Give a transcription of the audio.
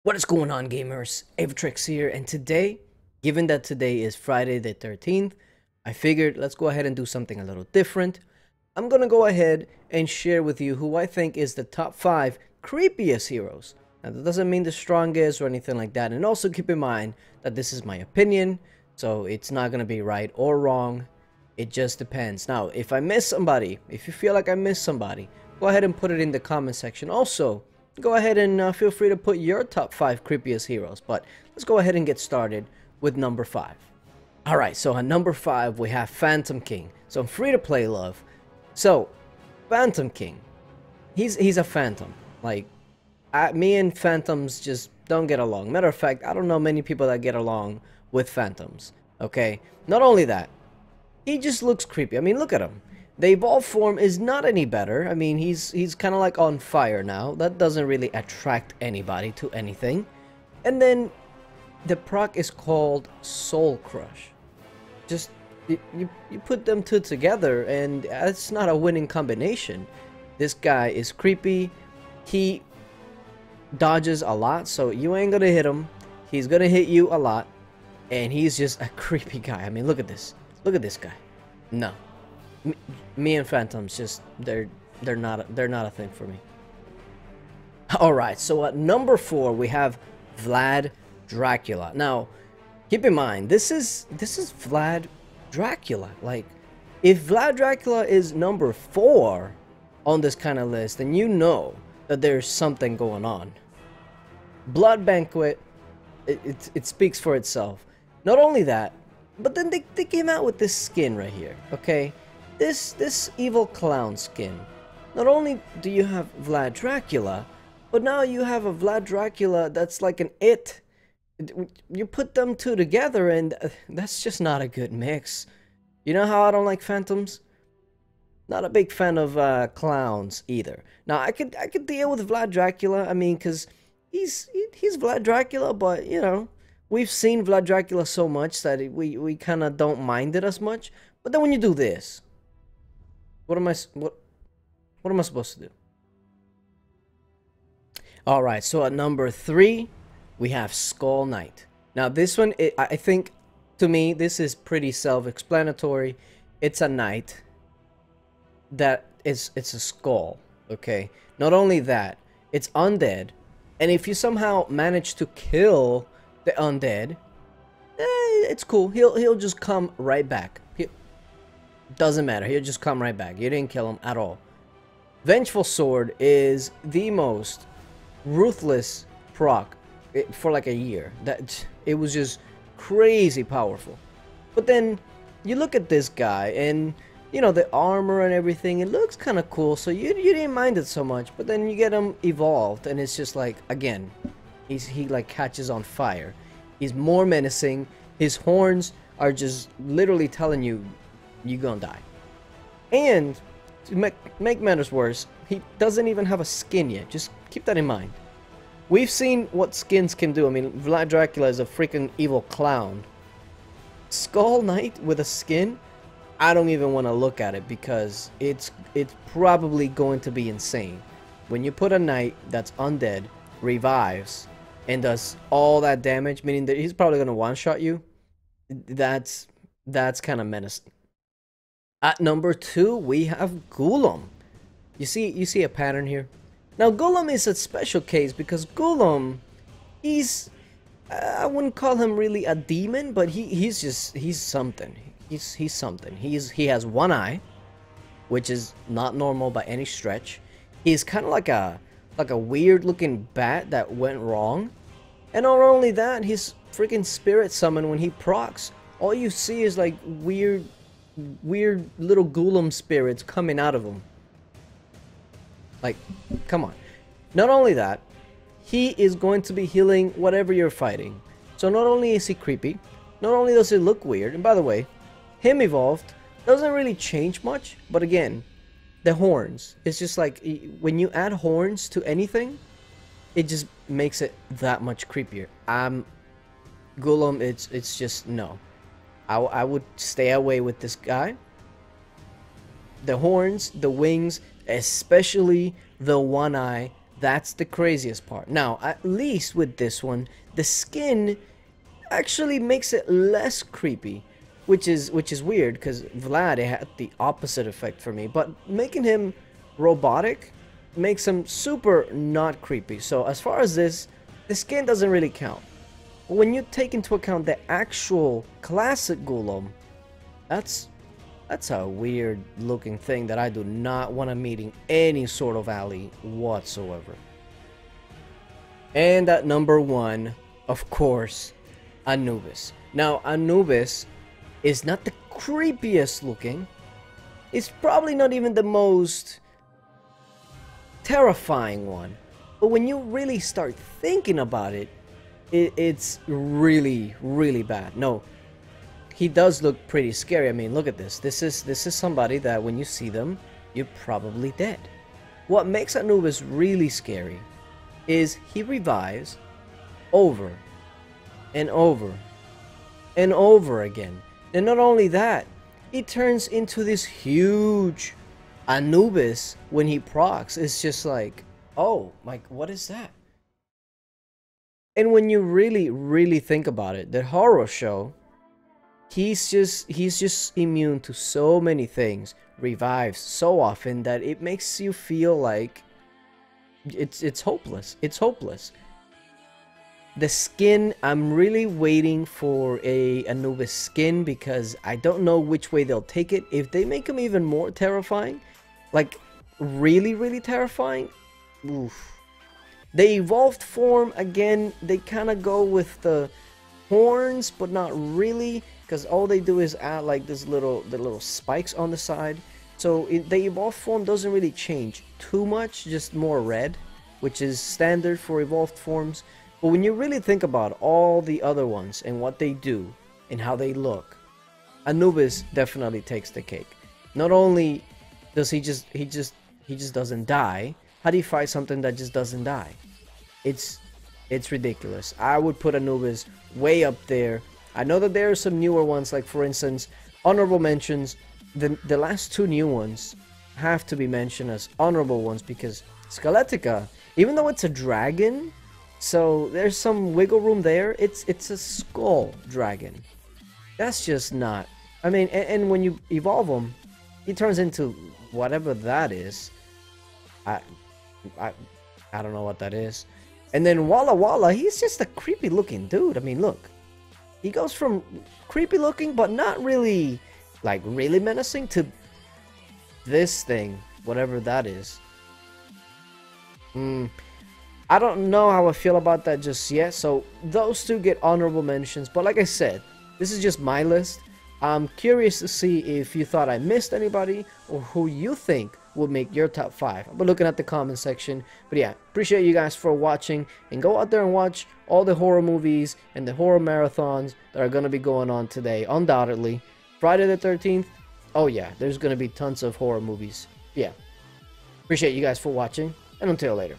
What is going on, gamers? Aevatrex here, and today, given that today is Friday the 13th, I figured let's go ahead and do something a little different. I'm gonna go ahead and share with you who I think is the top 5 creepiest heroes. Now, that doesn't mean the strongest or anything like that, and also keep in mind that this is my opinion, so it's not gonna be right or wrong. It just depends. Now, if I miss somebody, if you feel like I missed somebody, go ahead and put it in the comment section. Also, go ahead and feel free to put your top 5 creepiest heroes. But let's go ahead and get started with number 5. Alright, so at number 5 we have Phantom King. Some free-to-play love. So, Phantom King. He's a phantom. Like, me and phantoms just don't get along. Matter of fact, I don't know many people that get along with phantoms. Okay? Not only that, he just looks creepy. I mean, look at him. The evolved form is not any better. I mean, he's kind of like on fire now. That doesn't really attract anybody to anything. And then the proc is called Soul Crush. Just you put them two together and it's not a winning combination. This guy is creepy. He dodges a lot, so you ain't gonna hit him. He's gonna hit you a lot, and he's just a creepy guy. I mean, look at this. Look at this guy. No. Me and phantoms just they're not a thing for me. All right, so at number 4 we have Vlad Dracula. Now, keep in mind this is Vlad Dracula. Like, if Vlad Dracula is number 4 on this kind of list, then you know that there's something going on. Blood Banquet, it speaks for itself. Not only that, but then they came out with this skin right here. Okay. This evil clown skin. Not only do you have Vlad Dracula, but now you have a Vlad Dracula that's like an it. You put them two together and that's just not a good mix. You know how I don't like phantoms? Not a big fan of clowns either. Now I could deal with Vlad Dracula. I mean, cause he's Vlad Dracula, but you know, we've seen Vlad Dracula so much that we kind of don't mind it as much. But then when you do this, what am I supposed to do? All right, so at number 3, we have Skull Knight. Now this one, I think, to me, this is pretty self-explanatory. It's a knight that it's a skull. Okay. Not only that, it's undead, and if you somehow manage to kill the undead, it's cool. He'll just come right back. Doesn't matter. He'll just come right back. You didn't kill him at all. Vengeful Sword is the most ruthless proc for like a year. That it was just crazy powerful. But then you look at this guy and you know the armor and everything. It looks kind of cool, so you didn't mind it so much. But then you get him evolved, and it's just like, again, he like catches on fire. He's more menacing. His horns are just literally telling you you're gonna die. And to make matters worse, he doesn't even have a skin yet. Just keep that in mind. We've seen what skins can do. I mean, Vlad Dracula is a freaking evil clown. Skull Knight with a skin, I don't even want to look at it because it's probably going to be insane. When you put a knight that's undead, revives, and does all that damage, meaning that he's probably gonna one-shot you, that's kind of menacing. At number 2, we have Golem. You see a pattern here? Now, Golem is a special case because Golem, he's, I wouldn't call him really a demon, but he's something. He's something. He has one eye, which is not normal by any stretch. He's kind of like a weird looking bat that went wrong. And not only that, his freaking spirit summon, when he procs, all you see is like weird little golem spirits coming out of him. Like, come on. Not only that, he is going to be healing whatever you're fighting. So not only is he creepy, not only does it look weird, and by the way, him evolved doesn't really change much, but again, the horns, it's just like when you add horns to anything, it just makes it that much creepier. Golem, it's just no. I would stay away with this guy. The horns, the wings, especially the one eye, That's the craziest part. Now, at least with this one, the skin actually makes it less creepy, which is weird because Vlad, it had the opposite effect for me. But making him robotic makes him super not creepy. So as far as this, the skin doesn't really count. But when you take into account the actual classic Golem, that's a weird looking thing that I do not want to meet in any sort of alley whatsoever. And at number 1, of course, Anubis. Now, Anubis is not the creepiest looking. It's probably not even the most terrifying one. But when you really start thinking about it, it's really, really bad. No, he does look pretty scary. I mean, look at this. This is somebody that when you see them, you're probably dead. What makes Anubis really scary is he revives over and over and over again. And not only that, he turns into this huge Anubis when he procs. It's just like, oh my, what is that? And when you really, really think about it, the horror show, he's just immune to so many things, revives so often that it makes you feel like it's hopeless. It's hopeless. The skin, I'm really waiting for a Anubis skin because I don't know which way they'll take it. If they make him even more terrifying, like really, really terrifying, oof. The evolved form, again, they kind of go with the horns, but not really, because all they do is add like the little spikes on the side. So the evolved form doesn't really change too much, just more red, which is standard for evolved forms. But when you really think about all the other ones and what they do and how they look, Anubis definitely takes the cake. Not only does he just doesn't die. How do you fight something that just doesn't die? It's ridiculous. I would put Anubis way up there. I know that there are some newer ones, like for instance, honorable mentions. The last 2 new ones have to be mentioned as honorable ones because Skeletica, even though it's a dragon, so there's some wiggle room there. It's a skull dragon. That's just not. I mean, and when you evolve him, he turns into whatever that is. I don't know what that is. And then Walla Walla, he's just a creepy looking dude. I mean, look. He goes from creepy looking, but not really, like, really menacing to this thing, whatever that is. I don't know how I feel about that just yet. So those 2 get honorable mentions. But like I said, this is just my list. I'm curious to see if you thought I missed anybody or who you think would make your top 5. I'm looking at the comment section. But yeah, appreciate you guys for watching, and go out there and watch all the horror movies and the horror marathons that are going to be going on today, undoubtedly. Friday the 13th, oh yeah, there's going to be tons of horror movies. Yeah, appreciate you guys for watching, and until later.